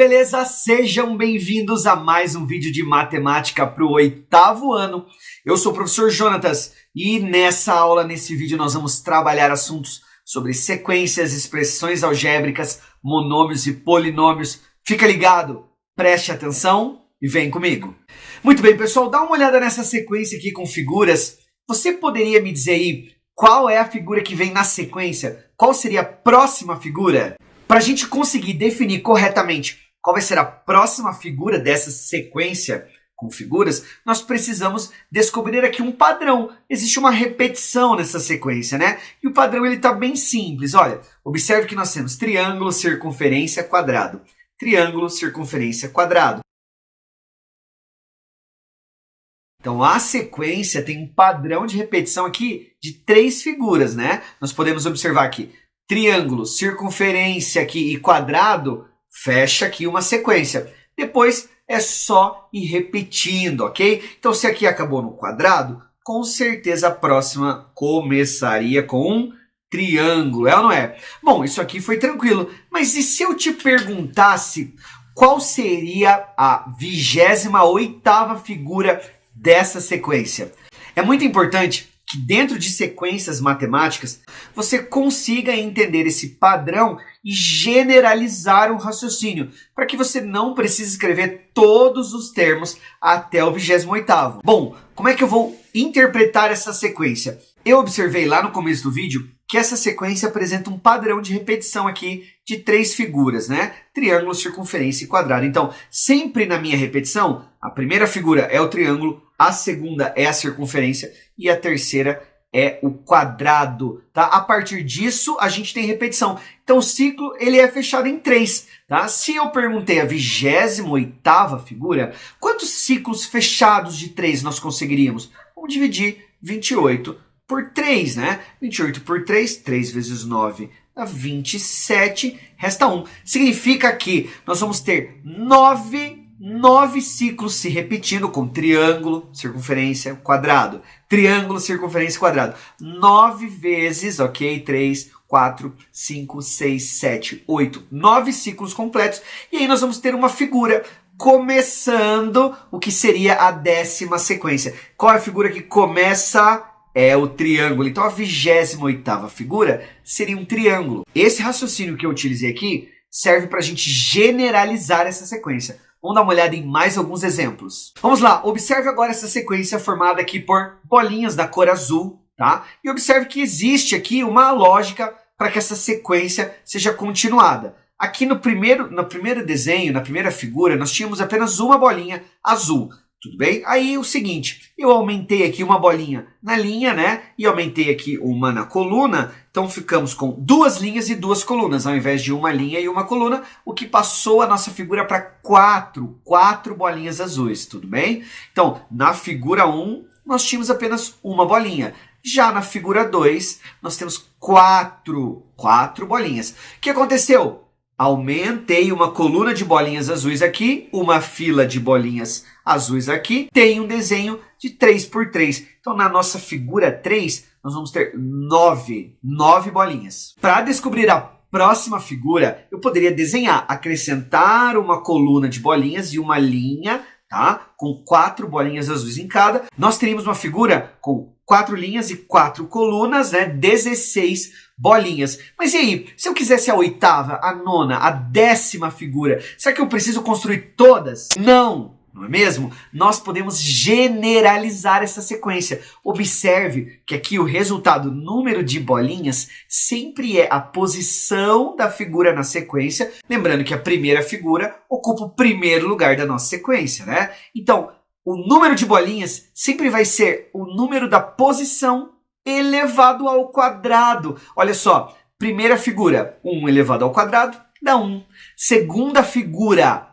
beleza? Sejam bem-vindos a mais um vídeo de matemática para o 8º ano. Eu sou o professor Jonatas e nessa aula, nesse vídeo, nós vamos trabalhar assuntos sobre sequências, expressões algébricas, monômios e polinômios. Fica ligado, preste atenção e vem comigo. Muito bem, pessoal, dá uma olhada nessa sequência aqui com figuras. Você poderia me dizer aí qual é a figura que vem na sequência? Qual seria a próxima figura? Para a gente conseguir definir corretamente qual vai ser a próxima figura dessa sequência com figuras, nós precisamos descobrir aqui um padrão. Existe uma repetição nessa sequência, né? E o padrão ele está bem simples. Olha, observe que nós temos triângulo, circunferência, quadrado. Triângulo, circunferência, quadrado. Então, a sequência tem um padrão de repetição aqui de 3 figuras, né? Nós podemos observar aqui triângulo, circunferência aqui e quadrado, fecha aqui uma sequência. Depois é só ir repetindo, ok? Então, se aqui acabou no quadrado, com certeza a próxima começaria com um triângulo, é ou não é? Bom, isso aqui foi tranquilo, mas e se eu te perguntasse qual seria a 28ª figura dessa sequência? É muito importante que dentro de sequências matemáticas você consiga entender esse padrão e generalizar o raciocínio, para que você não precise escrever todos os termos até o 28º. Bom, como é que eu vou interpretar essa sequência? Eu observei lá no começo do vídeo que essa sequência apresenta um padrão de repetição aqui de 3 figuras, né? Triângulo, circunferência e quadrado. Então, sempre na minha repetição, a primeira figura é o triângulo, a segunda é a circunferência e a terceira é o quadrado, tá? A partir disso, a gente tem repetição. Então, o ciclo ele é fechado em 3, tá? Se eu perguntei a 28ª figura, quantos ciclos fechados de 3 nós conseguiríamos? Vamos dividir 28 por 3, né? 28 por 3, 3 vezes 9 dá 27, resta 1. Significa que nós vamos ter 9 ciclos se repetindo com triângulo, circunferência, quadrado. Triângulo, circunferência, quadrado. 9 vezes, ok? 3, 4, 5, 6, 7, 8. 9 ciclos completos. E aí nós vamos ter uma figura começando o que seria a 10ª sequência. Qual é a figura que começa? É o triângulo. Então, a 28ª figura seria um triângulo. Esse raciocínio que eu utilizei aqui serve para a gente generalizar essa sequência. Vamos dar uma olhada em mais alguns exemplos. Vamos lá, observe agora essa sequência formada aqui por bolinhas da cor azul, tá? E observe que existe aqui uma lógica para que essa sequência seja continuada. Aqui no primeiro desenho, na primeira figura, nós tínhamos apenas uma bolinha azul. Tudo bem? Aí o seguinte, eu aumentei aqui uma bolinha na linha, né? E aumentei aqui uma na coluna. Então ficamos com 2 linhas e 2 colunas, ao invés de uma linha e uma coluna, o que passou a nossa figura para 4 bolinhas azuis, tudo bem? Então, na figura 1, nós tínhamos apenas uma bolinha. Já na figura 2, nós temos 4 bolinhas. O que aconteceu? Aumentei uma coluna de bolinhas azuis aqui, uma fila de bolinhas azuis aqui, tem um desenho de 3 por 3. Então, na nossa figura 3, nós vamos ter 9 bolinhas. Para descobrir a próxima figura, eu poderia desenhar, acrescentar uma coluna de bolinhas e uma linha, tá? Com 4 bolinhas azuis em cada. Nós teríamos uma figura com 4 linhas e 4 colunas, né? 16 bolinhas. Mas e aí, se eu quisesse a 8ª, a 9ª, a 10ª figura, será que eu preciso construir todas? Não é mesmo? Nós podemos generalizar essa sequência. Observe que aqui o resultado, número de bolinhas, sempre é a posição da figura na sequência. Lembrando que a primeira figura ocupa o primeiro lugar da nossa sequência, né? Então, o número de bolinhas sempre vai ser o número da posição elevado ao quadrado. Olha só, primeira figura, 1 elevado ao quadrado, dá 1. Segunda figura,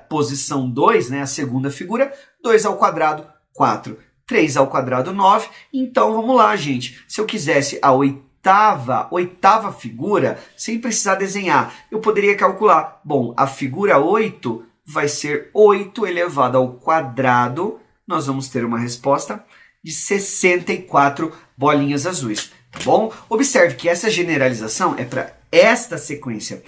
posição 2, né? A segunda figura, 2 ao quadrado, 4. 3 ao quadrado, 9. Então, vamos lá, gente. Se eu quisesse a 8ª figura, sem precisar desenhar, eu poderia calcular. Bom, a figura 8 vai ser 8 elevado ao quadrado. Nós vamos ter uma resposta de 64 bolinhas azuis, tá bom? Observe que essa generalização é para esta sequência.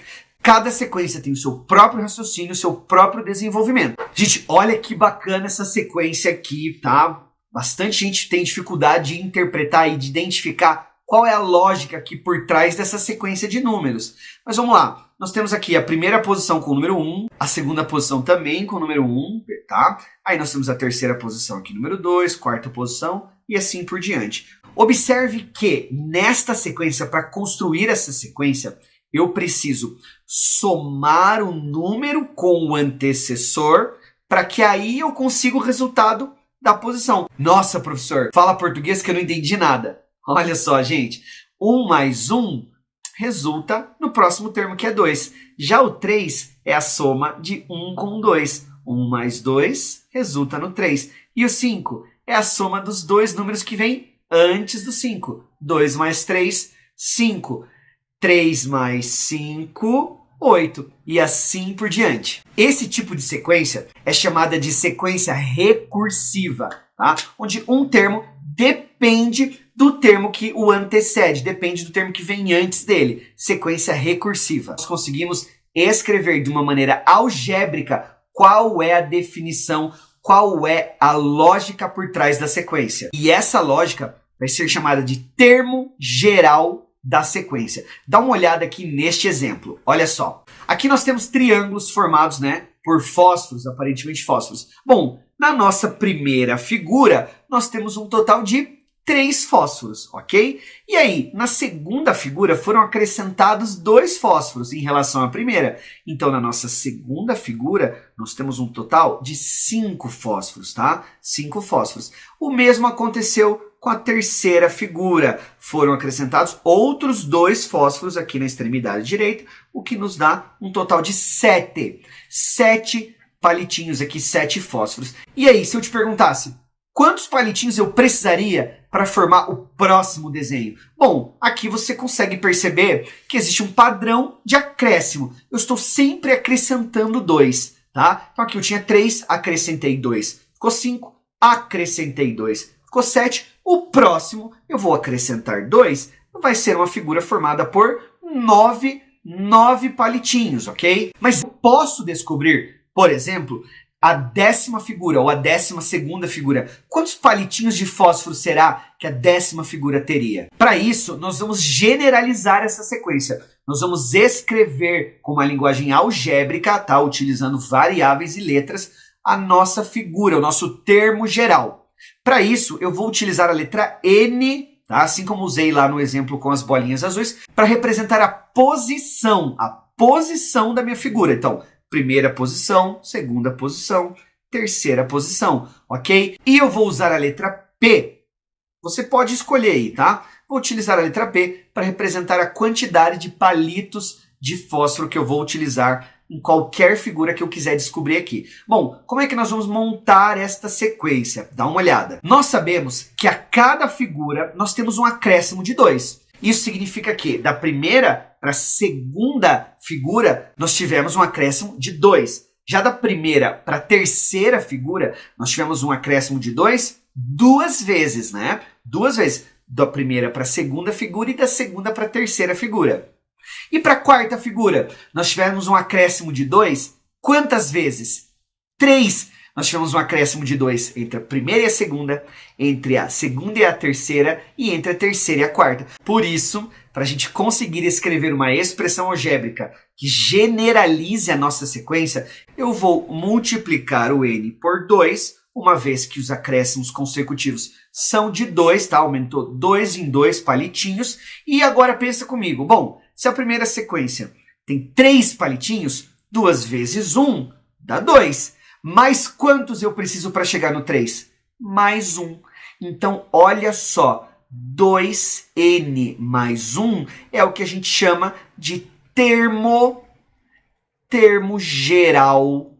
Cada sequência tem o seu próprio raciocínio, o seu próprio desenvolvimento. Gente, olha que bacana essa sequência aqui, tá? Bastante gente tem dificuldade de interpretar e de identificar qual é a lógica aqui por trás dessa sequência de números. Mas vamos lá. Nós temos aqui a primeira posição com o número 1, a segunda posição também com o número 1, tá? Aí nós temos a terceira posição aqui, número 2, quarta posição e assim por diante. Observe que nesta sequência, para construir essa sequência, eu preciso somar o número com o antecessor para que aí eu consiga o resultado da posição. Nossa, professor, fala português que eu não entendi nada. Olha só, gente. 1 mais 1 resulta no próximo termo, que é 2. Já o 3 é a soma de 1 com 2. 1 mais 2 resulta no 3. E o 5 é a soma dos dois números que vêm antes do 5. 2 mais 3, 5. 3 mais 5, 8. E assim por diante. Esse tipo de sequência é chamada de sequência recursiva, tá? Onde um termo depende do termo que o antecede, depende do termo que vem antes dele. Sequência recursiva. Nós conseguimos escrever de uma maneira algébrica qual é a definição, qual é a lógica por trás da sequência. E essa lógica vai ser chamada de termo geral da sequência. Dá uma olhada aqui neste exemplo. Olha só. Aqui nós temos triângulos formados, né, por fósforos, aparentemente fósforos. Bom, na nossa primeira figura, nós temos um total de 3 fósforos, ok? E aí, na segunda figura, foram acrescentados 2 fósforos em relação à primeira. Então, na nossa segunda figura, nós temos um total de 5 fósforos, tá? 5 fósforos. O mesmo aconteceu com a terceira figura. Foram acrescentados outros 2 fósforos aqui na extremidade direita, o que nos dá um total de 7. 7 palitinhos aqui, 7 fósforos. E aí, se eu te perguntasse, quantos palitinhos eu precisaria para formar o próximo desenho? Bom, aqui você consegue perceber que existe um padrão de acréscimo. Eu estou sempre acrescentando 2, tá? Então aqui eu tinha 3, acrescentei 2. Ficou 5, acrescentei 2. Ficou 7. O próximo eu vou acrescentar 2. Vai ser uma figura formada por 9 palitinhos, ok? Mas eu posso descobrir, por exemplo, a 10ª figura ou a 12ª figura. Quantos palitinhos de fósforo será que a 10ª figura teria? Para isso, nós vamos generalizar essa sequência. Nós vamos escrever com uma linguagem algébrica, tá? Utilizando variáveis e letras, a nossa figura, o nosso termo geral. Para isso, eu vou utilizar a letra N, tá? Assim como usei lá no exemplo com as bolinhas azuis, para representar a posição da minha figura. Então, primeira posição, segunda posição, terceira posição, ok? E eu vou usar a letra P. Você pode escolher aí, tá? Vou utilizar a letra P para representar a quantidade de palitos de fósforo que eu vou utilizar em qualquer figura que eu quiser descobrir aqui. Bom, como é que nós vamos montar esta sequência? Dá uma olhada. Nós sabemos que a cada figura nós temos um acréscimo de 2. Isso significa que da primeira para a segunda figura nós tivemos um acréscimo de 2. Já da primeira para a terceira figura nós tivemos um acréscimo de 2 duas vezes, né? 2 vezes. Da primeira para a segunda figura e da segunda para a terceira figura. E para a quarta figura, nós tivemos um acréscimo de 2. Quantas vezes? 3. Nós tivemos um acréscimo de 2 entre a primeira e a segunda, entre a segunda e a terceira e entre a terceira e a quarta. Por isso, para a gente conseguir escrever uma expressão algébrica que generalize a nossa sequência, eu vou multiplicar o n por 2, uma vez que os acréscimos consecutivos são de 2, tá? Aumentou 2 em 2 palitinhos. E agora pensa comigo. Bom, se a primeira sequência tem 3 palitinhos, 2 vezes 1 dá 2. Mais quantos eu preciso para chegar no 3? Mais 1. Então, olha só. 2n mais 1 é o que a gente chama de termo geral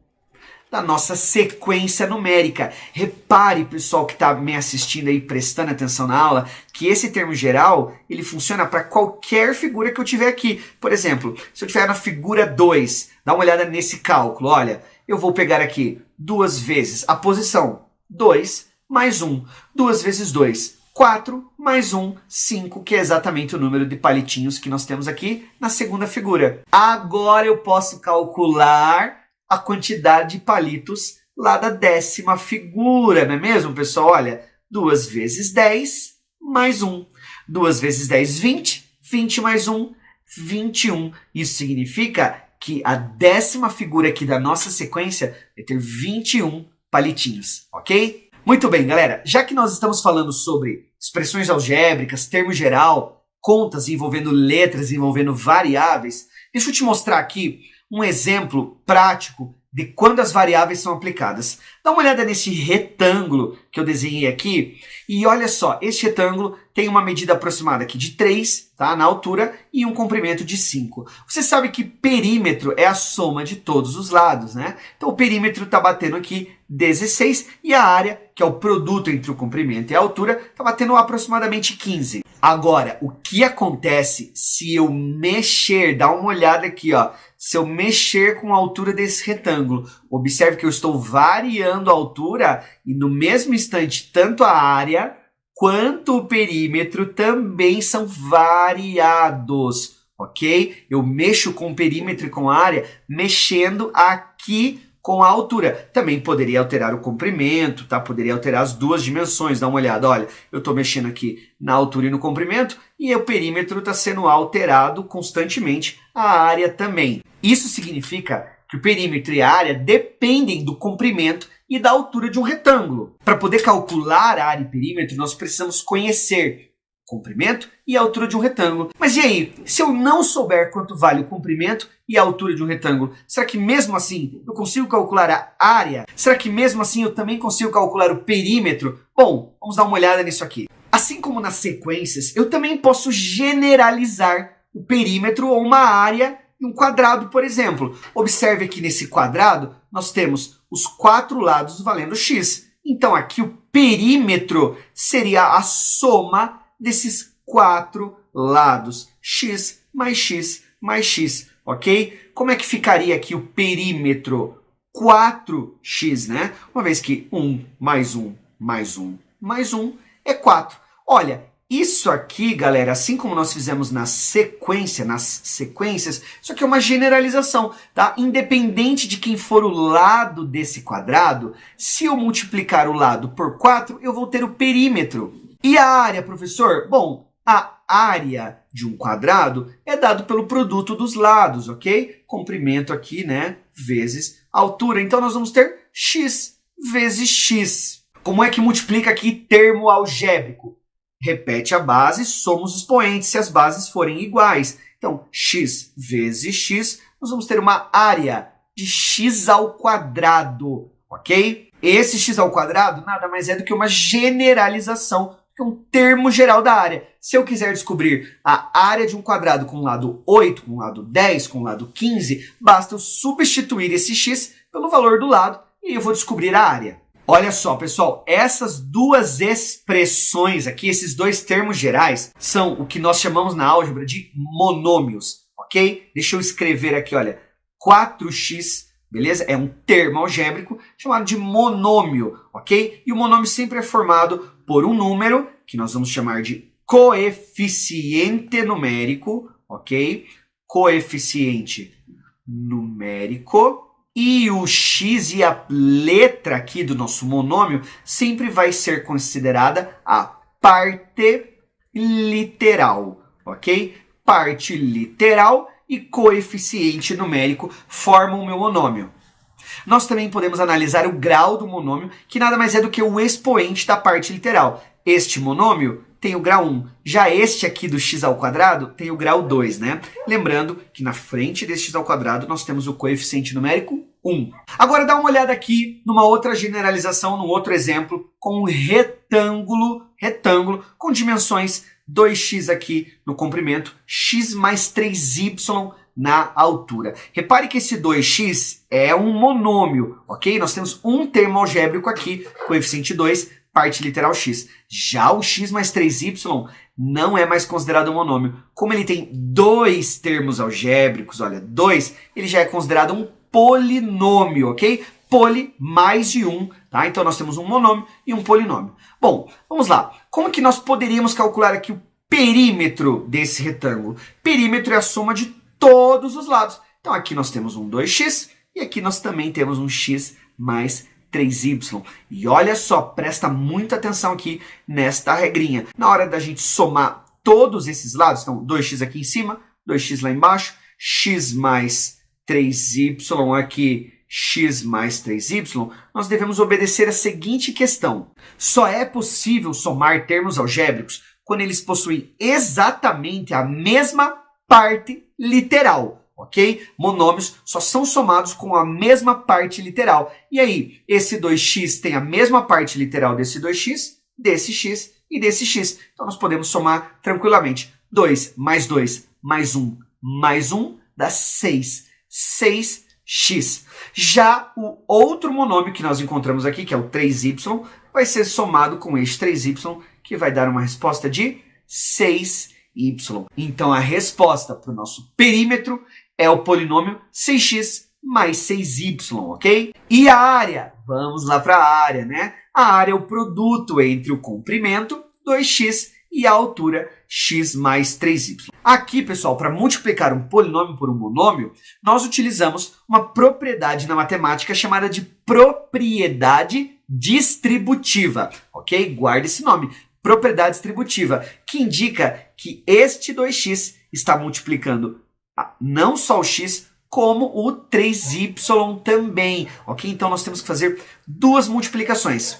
da nossa sequência numérica. Repare, pessoal que está me assistindo aí, prestando atenção na aula, que esse termo geral, ele funciona para qualquer figura que eu tiver aqui. Por exemplo, se eu tiver na figura 2, dá uma olhada nesse cálculo, olha, eu vou pegar aqui 2 vezes a posição 2 mais 1. 2 vezes 2, 4 mais 1, 5, que é exatamente o número de palitinhos que nós temos aqui na segunda figura. Agora eu posso calcular a quantidade de palitos lá da 10ª figura, não é mesmo, pessoal? Olha, 2 vezes 10 mais 1. 2 vezes 10, 20. 20 mais 1, 21. Isso significa que a 10ª figura aqui da nossa sequência vai ter 21 palitinhos, ok? Muito bem, galera. Já que nós estamos falando sobre expressões algébricas, termo geral, contas envolvendo letras, envolvendo variáveis, deixa eu te mostrar aqui um exemplo prático de quando as variáveis são aplicadas. Dá uma olhada nesse retângulo que eu desenhei aqui e olha só, este retângulo tem uma medida aproximada aqui de 3, tá, na altura e um comprimento de 5. Você sabe que perímetro é a soma de todos os lados, né? Então o perímetro está batendo aqui 16 e a área, que é o produto entre o comprimento e a altura, está batendo aproximadamente 15. Agora, o que acontece se eu mexer, dá uma olhada aqui, ó, se eu mexer com a altura desse retângulo? Observe que eu estou variando a altura e no mesmo instante, tanto a área quanto o perímetro também são variados, ok? Eu mexo com o perímetro e com a área, mexendo aqui com a altura. Também poderia alterar o comprimento, tá? Poderia alterar as duas dimensões. Dá uma olhada, olha, eu estou mexendo aqui na altura e no comprimento e o perímetro está sendo alterado constantemente, a área também. Isso significa que o perímetro e a área dependem do comprimento e da altura de um retângulo. Para poder calcular a área e perímetro, nós precisamos conhecer o comprimento e a altura de um retângulo. Mas e aí, se eu não souber quanto vale o comprimento e a altura de um retângulo, será que mesmo assim eu consigo calcular a área? Será que mesmo assim eu também consigo calcular o perímetro? Bom, vamos dar uma olhada nisso aqui. Assim como nas sequências, eu também posso generalizar o perímetro ou uma área em um quadrado, por exemplo. Observe aqui nesse quadrado, nós temos os 4 lados valendo x. Então aqui o perímetro seria a soma desses 4 lados. X mais x mais x, ok? Como é que ficaria aqui o perímetro? 4x, né? Uma vez que 1 mais 1 mais 1 mais 1 é 4. Olha, isso aqui, galera, assim como nós fizemos nas sequências, isso aqui é uma generalização, tá? Independente de quem for o lado desse quadrado, se eu multiplicar o lado por 4, eu vou ter o perímetro. E a área, professor? Bom, a área de um quadrado é dado pelo produto dos lados, ok? Comprimento aqui, né, vezes altura. Então, nós vamos ter x vezes x. Como é que multiplica aqui termo algébrico? Repete a base, soma os expoentes se as bases forem iguais. Então, x vezes x, nós vamos ter uma área de x ao quadrado, ok? Esse x ao quadrado nada mais é do que uma generalização, que é um termo geral da área. Se eu quiser descobrir a área de um quadrado com o lado 8, com o lado 10, com o lado 15, basta eu substituir esse x pelo valor do lado e eu vou descobrir a área. Olha só, pessoal, essas duas expressões aqui, esses dois termos gerais, são o que nós chamamos na álgebra de monômios, ok? Deixa eu escrever aqui, olha, 4x, beleza? É um termo algébrico chamado de monômio, ok? E o monômio sempre é formado por um número, que nós vamos chamar de coeficiente numérico, ok? Coeficiente numérico. E o x e a letra aqui do nosso monômio sempre vai ser considerada a parte literal, ok? Parte literal e coeficiente numérico formam o meu monômio. Nós também podemos analisar o grau do monômio, que nada mais é do que o expoente da parte literal. Este monômio tem o grau 1. Já este aqui do x ao quadrado tem o grau 2, né? Lembrando que na frente desse x ao quadrado nós temos o coeficiente numérico 1. Agora dá uma olhada aqui numa outra generalização, num outro exemplo, com um retângulo com dimensões 2x aqui no comprimento, x mais 3y na altura. Repare que esse 2x é um monômio, ok? Nós temos um termo algébrico aqui, coeficiente 2, parte literal x. Já o x mais 3y não é mais considerado um monômio. Como ele tem dois termos algébricos, olha, 2, ele já é considerado um polinômio, ok? Poli mais de 1 tá? Então nós temos um monômio e um polinômio. Bom, vamos lá. Como que nós poderíamos calcular aqui o perímetro desse retângulo? Perímetro é a soma de todos os lados. Então aqui nós temos um 2x e aqui nós também temos um x mais 3y. E olha só, presta muita atenção aqui nesta regrinha. Na hora da gente somar todos esses lados, então 2x aqui em cima, 2x lá embaixo, x mais 3y aqui, x mais 3y, nós devemos obedecer a seguinte questão. Só é possível somar termos algébricos quando eles possuem exatamente a mesma parte literal, ok? Monômios só são somados com a mesma parte literal. E aí, esse 2x tem a mesma parte literal desse 2x, desse x e desse x. Então, nós podemos somar tranquilamente. 2 mais 1 dá 6. 6x. Já o outro monômio que nós encontramos aqui, que é o 3y, vai ser somado com este 3y, que vai dar uma resposta de 6y. Então, a resposta para o nosso perímetro é o polinômio 6x mais 6y, ok? E a área? Vamos lá para a área, né? A área é o produto entre o comprimento, 2x, e a altura, x mais 3y. Aqui, pessoal, para multiplicar um polinômio por um monômio, nós utilizamos uma propriedade na matemática chamada de propriedade distributiva, ok? Guarde esse nome, propriedade distributiva, que indica que este 2x está multiplicando não só o x, como o 3y também, ok? Então, nós temos que fazer duas multiplicações.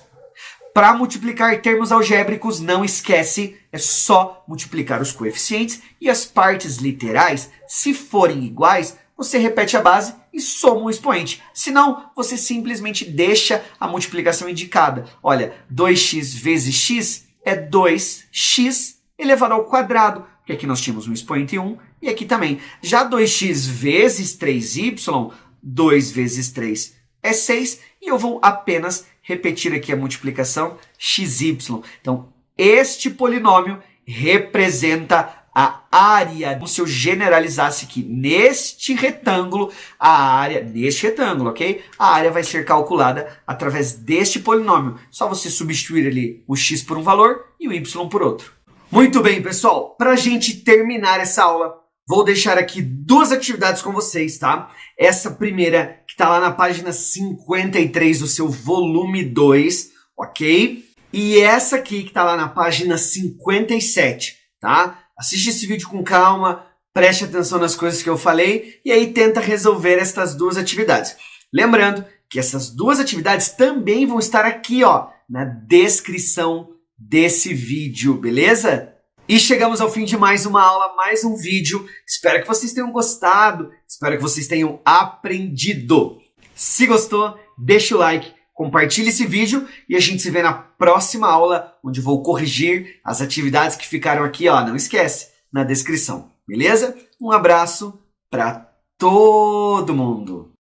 Para multiplicar termos algébricos, não esquece, é só multiplicar os coeficientes e as partes literais. Se forem iguais, você repete a base e soma o expoente. Se não, você simplesmente deixa a multiplicação indicada. Olha, 2x vezes x é 2x elevado ao quadrado, porque aqui nós tínhamos um expoente 1 e aqui também. Já 2x vezes 3y, 2 vezes 3 é 6, e eu vou apenas repetir aqui a multiplicação xy. Então, este polinômio representa a área. Como se eu generalizasse aqui neste retângulo, ok? A área vai ser calculada através deste polinômio. Só você substituir ali o x por um valor e o y por outro. Muito bem, pessoal. Para a gente terminar essa aula, vou deixar aqui duas atividades com vocês, tá? Essa primeira, que está lá na página 53 do seu volume 2, ok? E essa aqui, que está lá na página 57, tá? Assiste esse vídeo com calma, preste atenção nas coisas que eu falei e aí tenta resolver estas duas atividades. Lembrando que essas duas atividades também vão estar aqui, ó, na descrição desse vídeo, beleza? E chegamos ao fim de mais uma aula, mais um vídeo. Espero que vocês tenham gostado, espero que vocês tenham aprendido. Se gostou, deixa o like, compartilhe esse vídeo e a gente se vê na próxima aula, onde eu vou corrigir as atividades que ficaram aqui, ó, não esquece, na descrição, beleza? Um abraço para todo mundo!